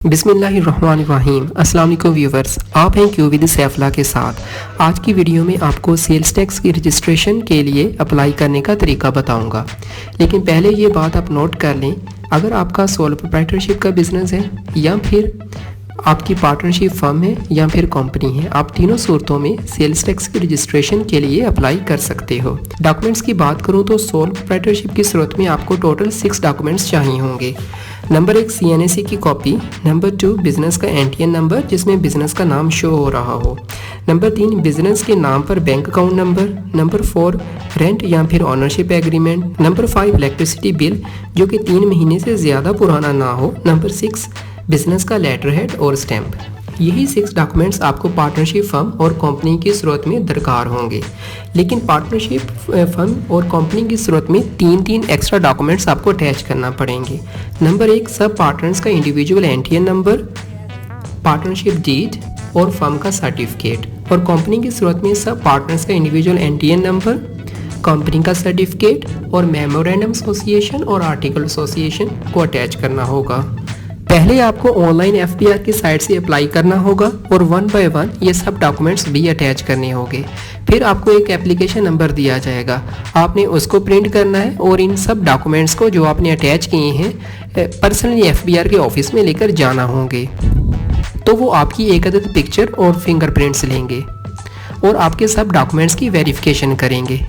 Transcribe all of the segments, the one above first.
बिस्मिल्लाहिर्रहमानिर्रहीम। अस्सलाम वालेकुम व्यूवर्स, आप हैं क्यू विद सैफला के साथ। आज की वीडियो में आपको सेल्स टैक्स की रजिस्ट्रेशन के लिए अप्लाई करने का तरीका बताऊंगा। लेकिन पहले ये बात आप नोट कर लें, अगर आपका सोल प्रोप्राइटरशिप का बिजनेस है या फिर आपकी पार्टनरशिप फर्म है या फिर कंपनी है, आप तीनों सूरतों में सेल्स टैक्स की रजिस्ट्रेशन के लिए अप्लाई कर सकते हो। डॉक्यूमेंट्स की बात करूं तो सोल प्रोप्राइटरशिप की सूरत में आपको टोटल 6 डॉक्यूमेंट्स चाहिए होंगे। नंबर 1 CNAC की कॉपी, नंबर 2 बिजनेस का NTN नंबर जिसमें बिजनेस का नाम शो हो रहा हो, नंबर 3 बिजनेस के नाम पर bank account number, number 4 rent या फिर ownership agreement, number 5 electricity bill जो कि 3 महीने से ज़्यादा पुराना ना हो, नंबर 6 बिजनेस का लेटर हेड और स्टैंप। यही 6 डॉक्यूमेंट्स आपको पार्टनरशिप फर्म और कंपनी की सूरत में दरकार होंगे। लेकिन पार्टनरशिप फर्म और कंपनी की सूरत में 3 एक्स्ट्रा डॉक्यूमेंट्स आपको अटैच करना पड़ेंगे। नंबर 1 सब पार्टनर्स का individual NTN number, partnership deed और फर्म का सर्टिफिकेट। और कंपनी की सूरत में सब पार्टनर्स का इंडिविजुअल NTN नंबर, कंपनी का सर्टिफिकेट और मेमोरेंडम एसोसिएशन और आर्टिकल एसोसिएशन को अटैच करना होगा। पहले आपको ऑनलाइन FBR की साइट से अप्लाई करना होगा और 1 बाय 1 ये सब डॉक्यूमेंट्स भी अटैच करने होंगे। फिर आपको एक एप्लीकेशन नंबर दिया जाएगा, आपने उसको प्रिंट करना है और इन सब डॉक्यूमेंट्स को जो आपने अटैच किए हैं पर्सनली FBR के ऑफिस में लेकर जाना होंगे। तो वो आपकी एक अदद पिक्चर और फिंगरप्रिंट्स लेंगे और आपके सब डॉक्यूमेंट्स की वेरिफिकेशन करेंगे।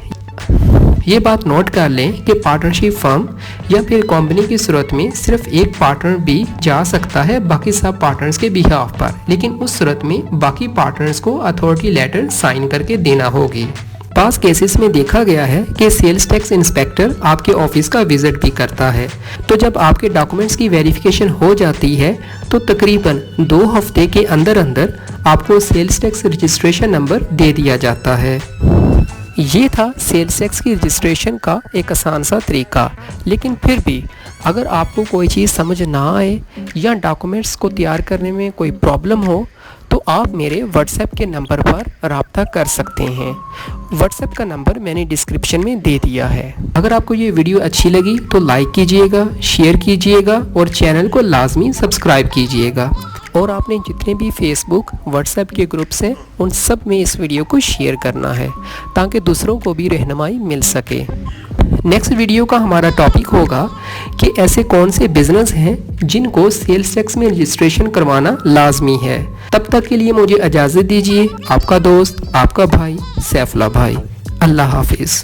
ये बात नोट कर लें कि पार्टनरशिप फर्म या फिर कंपनी की सूरत में सिर्फ एक पार्टनर भी जा सकता है बाकी सब पार्टनर्स के बिहाफ पर, लेकिन उस सूरत में बाकी पार्टनर्स को अथॉरिटी लेटर साइन करके देना होगी। पास केसेस में देखा गया है कि सेल्स टैक्स इंस्पेक्टर आपके ऑफिस का विजिट भी करता है। तो जब आपके डॉक्यूमेंट्स की वेरिफिकेशन हो जाती है तो तकरीबन 2 हफ्ते के अंदर अंदर आपको सेल्स टैक्स रजिस्ट्रेशन नंबर दे दिया जाता है। ये था सेल्स टैक्स की रजिस्ट्रेशन का एक आसान सा तरीका। लेकिन फिर भी अगर आपको कोई चीज़ समझ ना आए या डॉक्यूमेंट्स को तैयार करने में कोई प्रॉब्लम हो तो आप मेरे WhatsApp के नंबर पर रब्ता कर सकते हैं। WhatsApp का नंबर मैंने डिस्क्रिप्शन में दे दिया है। अगर आपको ये वीडियो अच्छी लगी तो लाइक कीजिएगा, शेयर कीजिएगा और चैनल को लाजमी सब्सक्राइब कीजिएगा। और आपने जितने भी फेसबुक WhatsApp के ग्रुप्स हैं उन सब में इस वीडियो को शेयर करना है ताकि दूसरों को भी रहनुमाई मिल सके। नेक्स्ट वीडियो का हमारा टॉपिक होगा कि ऐसे कौन से बिजनेस हैं जिनको सेल्स टैक्स में रजिस्ट्रेशन करवाना लाजमी है। तब तक के लिए मुझे इजाज़त दीजिए। आपका दोस्त, आपका भाई सैफला भाई। अल्लाह हाफिज़।